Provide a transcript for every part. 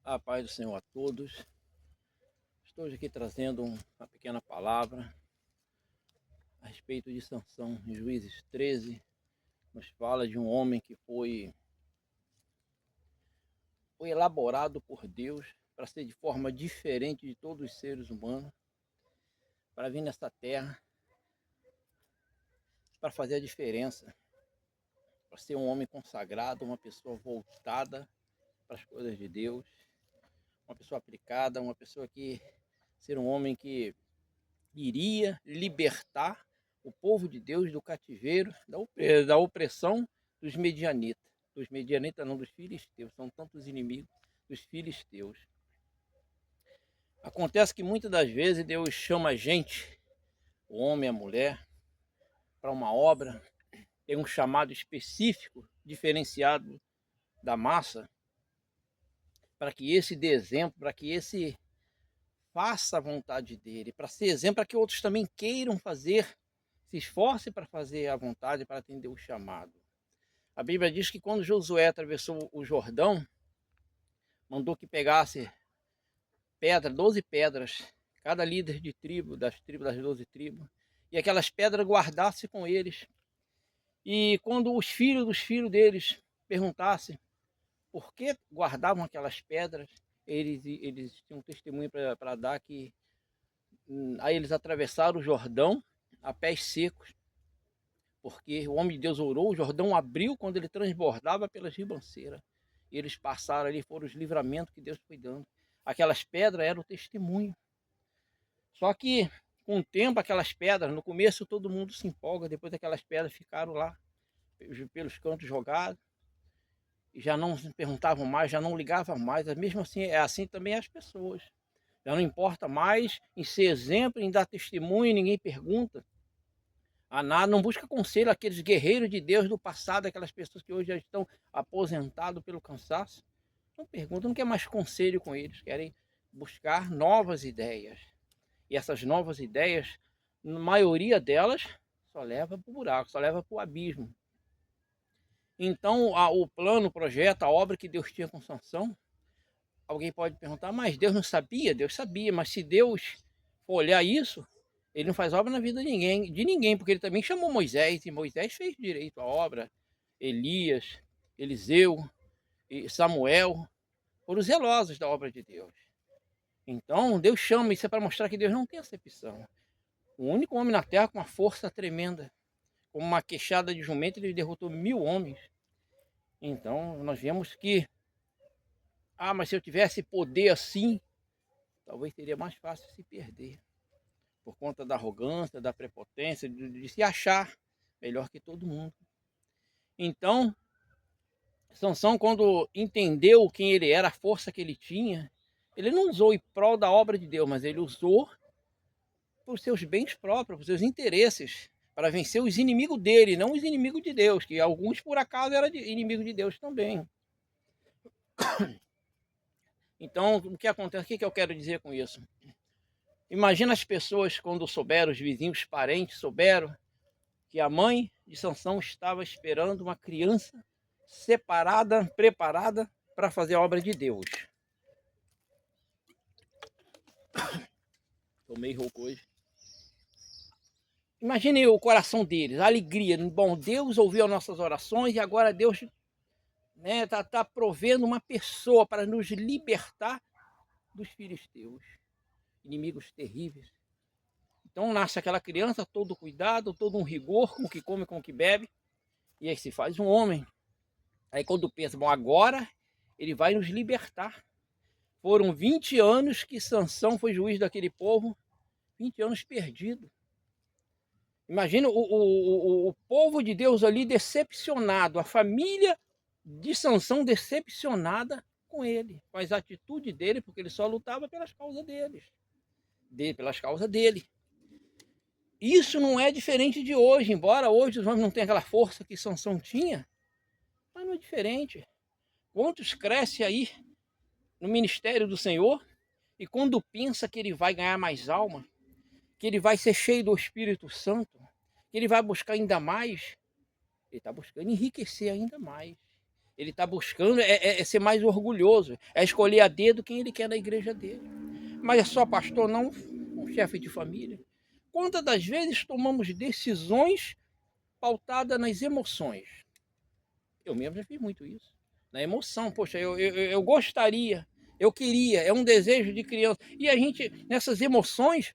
A paz do Senhor a todos. Estou hoje aqui trazendo uma pequena palavra a respeito de Sansão. Em Juízes 13, nos fala de um homem que foi elaborado por Deus para ser de forma diferente de todos os seres humanos, para vir nessa terra, para fazer a diferença, para ser um homem consagrado, uma pessoa voltada para as coisas de Deus, uma pessoa aplicada, uma pessoa que ser um homem que iria libertar o povo de Deus do cativeiro, da opressão dos medianitas. Dos medianitas não, dos filisteus. São tantos inimigos dos filisteus. Acontece que muitas das vezes Deus chama a gente, o homem e a mulher, para uma obra, tem um chamado específico, diferenciado da massa, para que esse dê exemplo, para que esse faça a vontade dele, para ser exemplo, para que outros também queiram fazer, se esforcem para fazer a vontade, para atender o chamado. A Bíblia diz que quando Josué atravessou o Jordão, mandou que pegasse 12 pedras, cada líder de tribo, das 12 tribos, e aquelas pedras guardasse com eles. E quando os filhos dos filhos deles perguntassem por que guardavam aquelas pedras, eles tinham um testemunho para dar que aí eles atravessaram o Jordão a pés secos, porque o homem de Deus orou, o Jordão abriu quando ele transbordava pelas ribanceiras. E eles passaram ali, foram os livramentos que Deus foi dando. Aquelas pedras eram o testemunho. Só que, com o tempo, aquelas pedras, no começo todo mundo se empolga, depois aquelas pedras ficaram lá, pelos cantos jogadas, e já não se perguntavam mais, já não ligavam mais. Mesmo assim, é assim também as pessoas. Já não importa mais em ser exemplo, em dar testemunho, ninguém pergunta a nada, não busca conselho aqueles guerreiros de Deus do passado, aquelas pessoas que hoje já estão aposentados pelo cansaço. Não perguntam, não quer mais conselho com eles, querem buscar novas ideias. E essas novas ideias, na maioria delas, só leva para o buraco, só leva para o abismo. Então, o plano, o projeto, a obra que Deus tinha com Sansão, alguém pode perguntar, mas Deus não sabia? Deus sabia, mas se Deus for olhar isso, ele não faz obra na vida de ninguém, porque ele também chamou Moisés, e Moisés fez direito à obra. Elias, Eliseu, e Samuel, foram zelosos da obra de Deus. Então, Deus chama, isso é para mostrar que Deus não tem acepção. O único homem na terra com uma força tremenda, com uma queixada de jumento, ele derrotou 1000 homens. Então, nós vemos que, mas se eu tivesse poder assim, talvez seria mais fácil se perder. Por conta da arrogância, da prepotência, de se achar melhor que todo mundo. Então, Sansão, quando entendeu quem ele era, a força que ele tinha, ele não usou em prol da obra de Deus, mas ele usou por seus bens próprios, por seus interesses, para vencer os inimigos dele, não os inimigos de Deus, que alguns por acaso eram inimigos de Deus também. Então, o que acontece? O que eu quero dizer com isso? Imagina as pessoas quando souberam, os vizinhos, os parentes souberam que a mãe de Sansão estava esperando uma criança separada, preparada para fazer a obra de Deus. Tomei rouco hoje. Imagine o coração deles, a alegria. Bom, Deus ouviu as nossas orações e agora Deus tá provendo uma pessoa para nos libertar dos filisteus, inimigos terríveis. Então nasce aquela criança, todo cuidado, todo um rigor, com o que come, com o que bebe, e aí se faz um homem. Aí quando pensa, bom, agora ele vai nos libertar. Foram 20 anos que Sansão foi juiz daquele povo, 20 anos perdido. Imagina o povo de Deus ali decepcionado, a família de Sansão decepcionada com ele, com as atitudes dele, porque ele só lutava pelas causas pelas causas dele. Isso não é diferente de hoje, embora hoje os homens não tenham aquela força que Sansão tinha, mas não é diferente. Quantos crescem aí no ministério do Senhor e quando pensa que ele vai ganhar mais alma, que ele vai ser cheio do Espírito Santo, que ele vai buscar ainda mais, ele está buscando enriquecer ainda mais. Ele está buscando ser mais orgulhoso, é escolher a dedo quem ele quer na igreja dele. Mas é só pastor, não um chefe de família. Quantas das vezes tomamos decisões pautadas nas emoções? Eu mesmo já fiz muito isso. Na emoção, poxa, eu gostaria, eu queria, é um desejo de criança. E a gente, nessas emoções,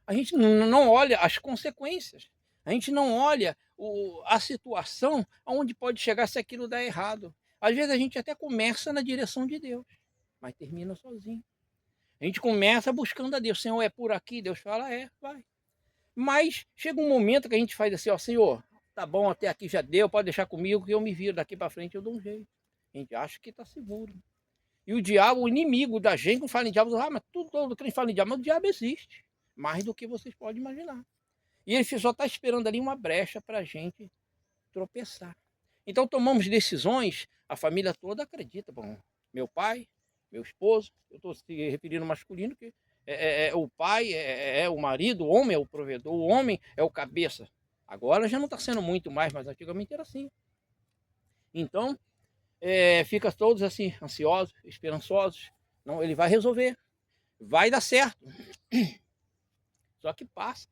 a gente não olha as consequências. A gente não olha a situação aonde pode chegar se aquilo dá errado. Às vezes a gente até começa na direção de Deus, mas termina sozinho. A gente começa buscando a Deus. Senhor, é por aqui? Deus fala, vai. Mas chega um momento que a gente faz assim, ó, Senhor, tá bom, até aqui já deu, pode deixar comigo que eu me viro, daqui para frente eu dou um jeito. A gente acha que está seguro. E o diabo, o inimigo da gente, quando fala em diabo, mas todo que fala em diabo, mas o diabo existe. Mais do que vocês podem imaginar. E ele só está esperando ali uma brecha para a gente tropeçar. Então tomamos decisões, a família toda acredita. Bom, meu pai, meu esposo, eu estou se referindo ao masculino, que o pai, o marido, o homem é o provedor, o homem é o cabeça. Agora já não está sendo muito mais, mas antigamente era assim. Então, fica todos assim, ansiosos, esperançosos. Não, ele vai resolver, vai dar certo. Só que passa.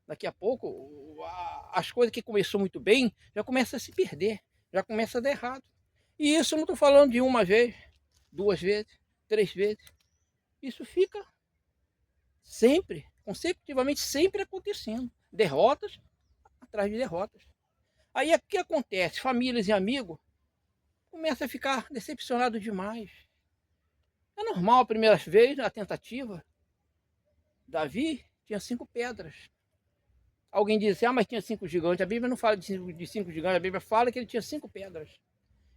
Daqui a pouco, as coisas que começou muito bem, já começam a se perder, já começa a dar errado. E isso eu não estou falando de uma vez, 2 vezes, 3 vezes. Isso fica sempre, consecutivamente, sempre acontecendo. Derrotas atrás de derrotas. Aí o que acontece? Famílias e amigos começam a ficar decepcionados demais. É normal a primeira vez, a tentativa. Davi tinha 5 pedras. Alguém diz assim, mas tinha 5 gigantes. A Bíblia não fala de 5 gigantes, a Bíblia fala que ele tinha 5 pedras.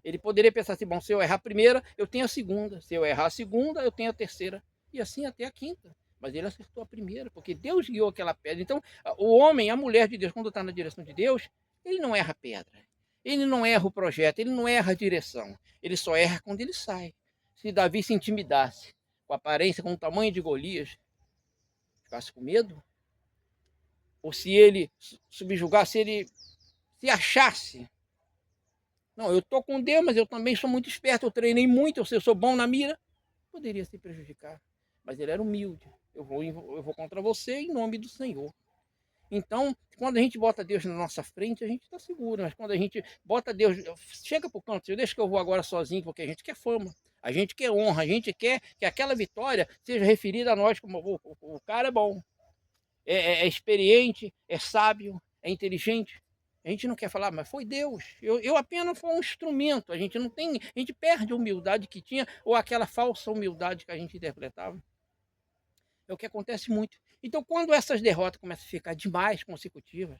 Ele poderia pensar assim, bom, se eu errar a primeira, eu tenho a segunda. Se eu errar a segunda, eu tenho a terceira. E assim até a quinta. Mas ele acertou a primeira, porque Deus guiou aquela pedra. Então, o homem, a mulher de Deus, quando está na direção de Deus, ele não erra a pedra. Ele não erra o projeto, ele não erra a direção. Ele só erra quando ele sai. Se Davi se intimidasse com a aparência, com o tamanho de Golias, ficasse com medo, ou se ele subjugasse, se ele se achasse, não, eu estou com Deus, mas eu também sou muito esperto, eu treinei muito, eu sou bom na mira, poderia se prejudicar. Mas ele era humilde. Eu vou contra você em nome do Senhor. Então, quando a gente bota Deus na nossa frente, a gente está seguro. Mas quando a gente bota Deus, chega para o canto, deixa que eu vou agora sozinho, porque a gente quer fama, a gente quer honra, a gente quer que aquela vitória seja referida a nós como o cara é bom. É experiente, é sábio, é inteligente. A gente não quer falar, mas foi Deus. Eu apenas fui um instrumento. A gente perde a humildade que tinha ou aquela falsa humildade que a gente interpretava. É o que acontece muito. Então, quando essas derrotas começam a ficar demais consecutivas,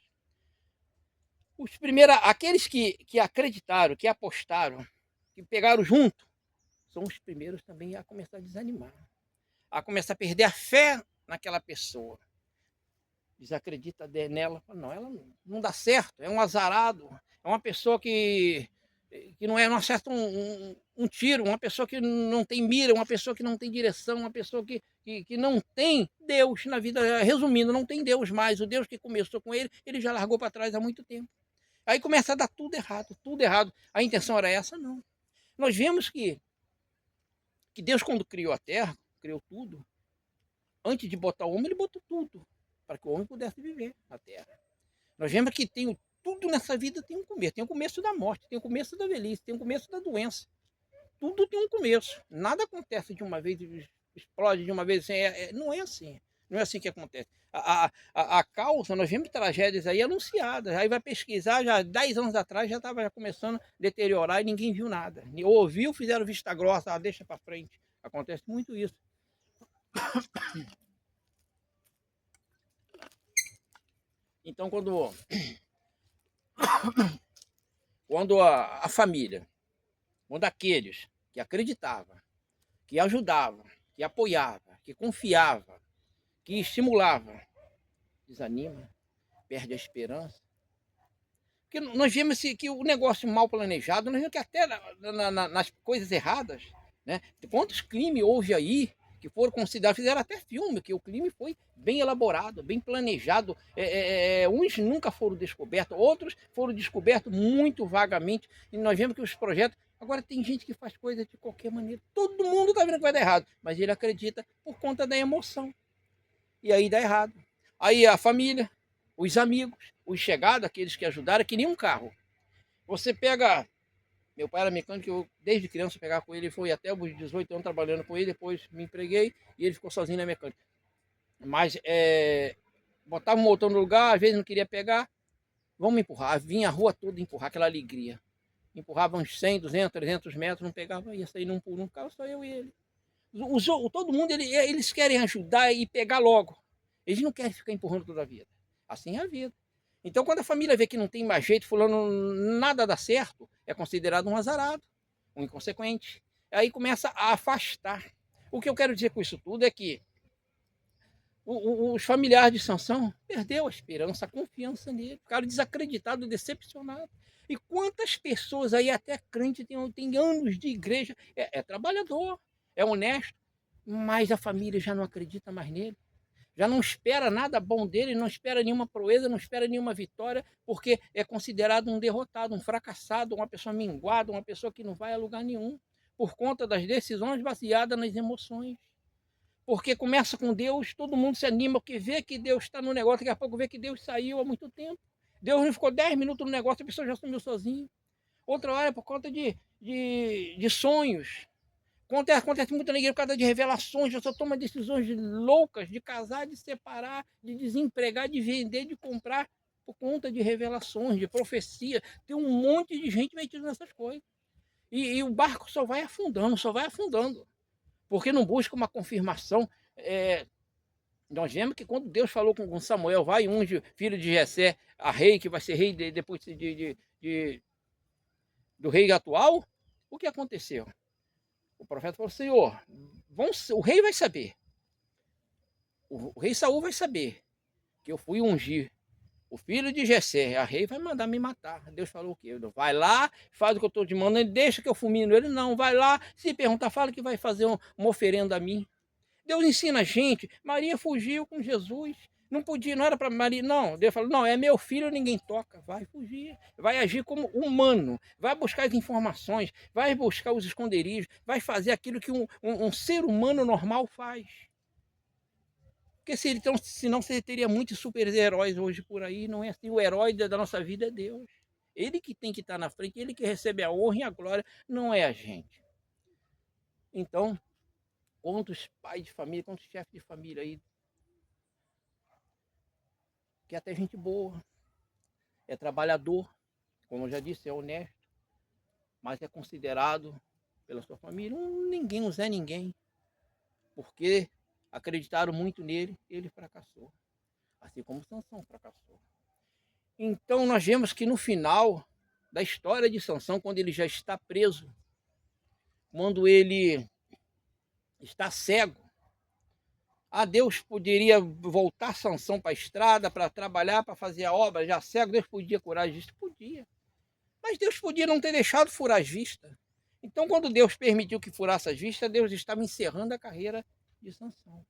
aqueles que acreditaram, que apostaram, que pegaram junto, são os primeiros também a começar a desanimar, a começar a perder a fé naquela pessoa. Desacredita nela, não, ela não dá certo, é um azarado, é uma pessoa que não acerta um tiro, uma pessoa que não tem mira, uma pessoa que não tem direção, uma pessoa que não tem Deus na vida. Resumindo, não tem Deus mais. O Deus que começou com ele já largou para trás há muito tempo. Aí começa a dar tudo errado, tudo errado. A intenção era essa? Não. Nós vemos que Deus, quando criou a terra, criou tudo, antes de botar o homem, ele botou tudo para que o homem pudesse viver na terra. Nós vemos que tudo nessa vida tem um começo. Tem o começo da morte, tem o começo da velhice, tem o começo da doença. Tudo tem um começo. Nada acontece de uma vez, explode de uma vez. Assim, não é assim. Não é assim que acontece. A causa, nós vemos tragédias aí anunciadas. Aí vai pesquisar, já 10 anos atrás já estava começando a deteriorar e ninguém viu nada. Ouviu, fizeram vista grossa, deixa para frente. Acontece muito isso. Então, quando a família, quando aqueles que acreditavam, que ajudavam, que apoiavam, que confiavam, que estimulavam, desanima, perde a esperança. Porque nós vimos que o negócio mal planejado, nós vimos que até nas coisas erradas, né? Quantos crimes houve aí que foram considerados, fizeram até filme, que o crime foi bem elaborado, bem planejado. Uns nunca foram descobertos, outros foram descobertos muito vagamente. E nós vemos que os projetos Agora tem gente que faz coisa de qualquer maneira. Todo mundo está vendo que vai dar errado, mas ele acredita por conta da emoção. E aí dá errado. Aí a família, os amigos, os chegados, aqueles que ajudaram, que nem um carro. Você pega. Meu pai era mecânico, eu desde criança pegava com ele, foi até os 18 anos trabalhando com ele, depois me empreguei e ele ficou sozinho na mecânica. Mas botava o motor no lugar, às vezes não queria pegar, vamos empurrar. Vinha a rua toda empurrar, aquela alegria. Empurrava uns 100, 200, 300 metros, não pegava, ia sair num por um carro, só eu e ele. Todo mundo, eles querem ajudar e pegar logo. Eles não querem ficar empurrando toda a vida. Assim é a vida. Então, quando a família vê que não tem mais jeito, fulano nada dá certo, é considerado um azarado, um inconsequente. Aí começa a afastar. O que eu quero dizer com isso tudo é que os familiares de Sansão perdeu a esperança, a confiança nele, ficaram desacreditados, decepcionados. E quantas pessoas aí, até crente, tem anos de igreja, é trabalhador, é honesto, mas a família já não acredita mais nele. Já não espera nada bom dele, não espera nenhuma proeza, não espera nenhuma vitória, porque é considerado um derrotado, um fracassado, uma pessoa minguada, uma pessoa que não vai a lugar nenhum, por conta das decisões baseadas nas emoções. Porque começa com Deus, todo mundo se anima, porque vê que Deus está no negócio, daqui a pouco vê que Deus saiu há muito tempo. Deus não ficou 10 minutos no negócio, a pessoa já sumiu sozinho. Outra hora é por conta de sonhos. Acontece muito na igreja por causa de revelações, já só toma decisões loucas de casar, de separar, de desempregar, de vender, de comprar, por conta de revelações, de profecia. Tem um monte de gente metida nessas coisas. E o barco só vai afundando, só vai afundando. Porque não busca uma confirmação. Nós vemos que quando Deus falou com Samuel, vai unge filho de Jessé a rei, que vai ser rei depois do rei atual, o que aconteceu? O profeta falou, Senhor, o rei vai saber, o rei Saul vai saber que eu fui ungir o filho de Jessé, a rei vai mandar me matar. Deus falou o quê? Vai lá, faz o que eu estou te mandando, deixa que eu fulmino ele. Não, vai lá, se perguntar, fala que vai fazer uma oferenda a mim. Deus ensina a gente. Maria fugiu com Jesus. Não podia, não era para Maria, não. Deus falou, não, é meu filho, ninguém toca. Vai fugir, vai agir como humano, vai buscar as informações, vai buscar os esconderijos, vai fazer aquilo que um ser humano normal faz. Porque senão você teria muitos super-heróis hoje por aí, não é assim. O herói da nossa vida é Deus. Ele que tem que estar na frente, ele que recebe a honra e a glória, não é a gente. Então, quantos pais de família, quantos chefes de família aí, que é até gente boa, é trabalhador, como eu já disse, é honesto, mas é considerado pela sua família ninguém, um Zé Ninguém, porque acreditaram muito nele, ele fracassou, assim como Sansão fracassou. Então nós vemos que no final da história de Sansão, quando ele já está preso, quando ele está cego, Deus poderia voltar Sansão para a estrada, para trabalhar, para fazer a obra, já cego, Deus podia curar as vistas? Podia. Mas Deus podia não ter deixado furar as vistas. Então, quando Deus permitiu que furasse as vistas, Deus estava encerrando a carreira de Sansão.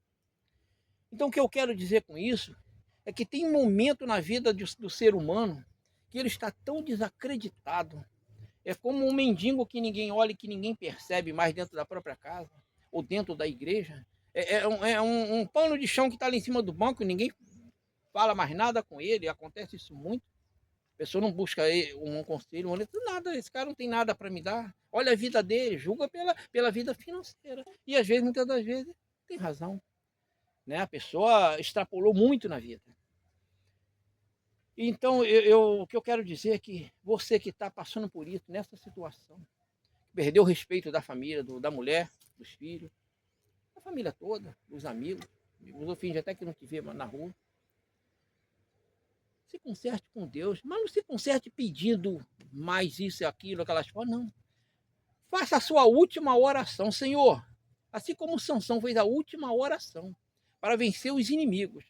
Então, o que eu quero dizer com isso é que tem um momento na vida do ser humano que ele está tão desacreditado. É como um mendigo que ninguém olha e que ninguém percebe mais dentro da própria casa ou dentro da igreja. Um pano de chão que está ali em cima do banco, ninguém fala mais nada com ele, acontece isso muito. A pessoa não busca um conselho, nada, esse cara não tem nada para me dar. Olha a vida dele, julga pela vida financeira. E às vezes, muitas das vezes, tem razão. Né? A pessoa extrapolou muito na vida. Então, o que eu quero dizer é que você que está passando por isso, nessa situação, perdeu o respeito da família, da mulher, dos filhos, da família toda, dos amigos, os fins até que não te vê na rua, se conserte com Deus, mas não se conserte pedindo mais isso e aquilo, aquelas coisas, não. Faça a sua última oração, Senhor, assim como Sansão fez a última oração para vencer os inimigos.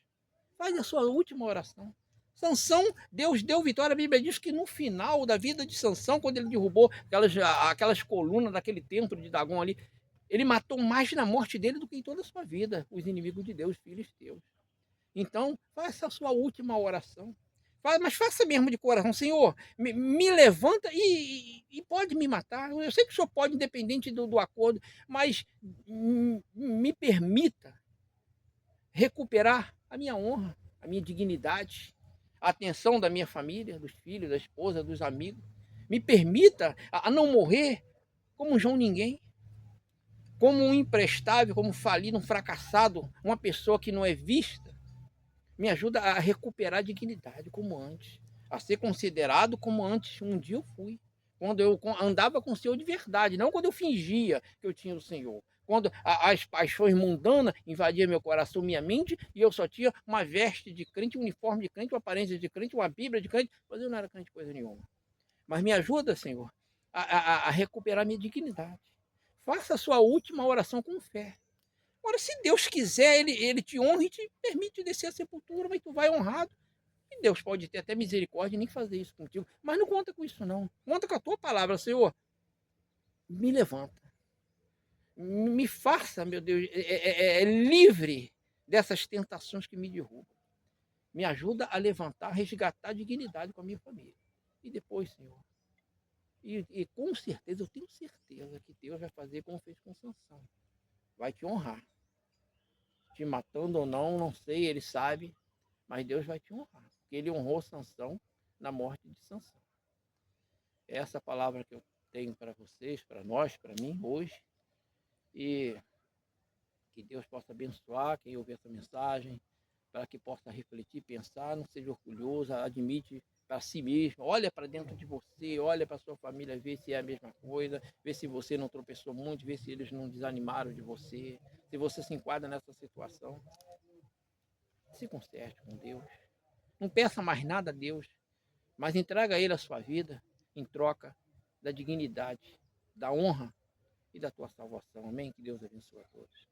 Faz a sua última oração. Sansão, Deus deu vitória. A Bíblia diz que no final da vida de Sansão, quando ele derrubou aquelas colunas daquele templo de Dagon ali, ele matou mais na morte dele do que em toda a sua vida os inimigos de Deus, filhos teus. Então, faça a sua última oração. Mas faça mesmo de coração, Senhor, me levanta e pode me matar. Eu sei que o Senhor pode, independente do acordo, mas me permita recuperar a minha honra, a minha dignidade, a atenção da minha família, dos filhos, da esposa, dos amigos. Me permita a não morrer como um João Ninguém, como um imprestável, como um falido, um fracassado, uma pessoa que não é vista. Me ajuda a recuperar a dignidade como antes, a ser considerado como antes um dia eu fui. Quando eu andava com o Senhor de verdade, não quando eu fingia que eu tinha o Senhor. Quando as paixões mundanas invadiam meu coração, minha mente, e eu só tinha uma veste de crente, um uniforme de crente, uma aparência de crente, uma Bíblia de crente, mas eu não era crente coisa nenhuma. Mas me ajuda, Senhor, a recuperar minha dignidade. Faça a sua última oração com fé. Agora, se Deus quiser, ele te honra e te permite descer à sepultura, mas tu vai honrado. E Deus pode ter até misericórdia e nem fazer isso contigo. Mas não conta com isso, não. Conta com a tua palavra, Senhor. Me levanta. Me faça, meu Deus, livre dessas tentações que me derrubam. Me ajuda a levantar, a resgatar a dignidade com a minha família. E depois, Senhor. E com certeza, eu tenho certeza que Deus vai fazer como fez com Sansão. Vai te honrar. Te matando ou não, não sei, ele sabe, mas Deus vai te honrar. Porque ele honrou Sansão na morte de Sansão. É essa palavra que eu tenho para vocês, para nós, para mim, hoje. E que Deus possa abençoar quem ouvir essa mensagem, para que possa refletir, pensar, não seja orgulhoso, admite para si mesmo, olha para dentro de você, olha para sua família, vê se é a mesma coisa, vê se você não tropeçou muito, vê se eles não desanimaram de você, se você se enquadra nessa situação. Se conserte com Deus. Não peça mais nada a Deus, mas entrega a Ele a sua vida em troca da dignidade, da honra e da tua salvação. Amém? Que Deus abençoe a todos.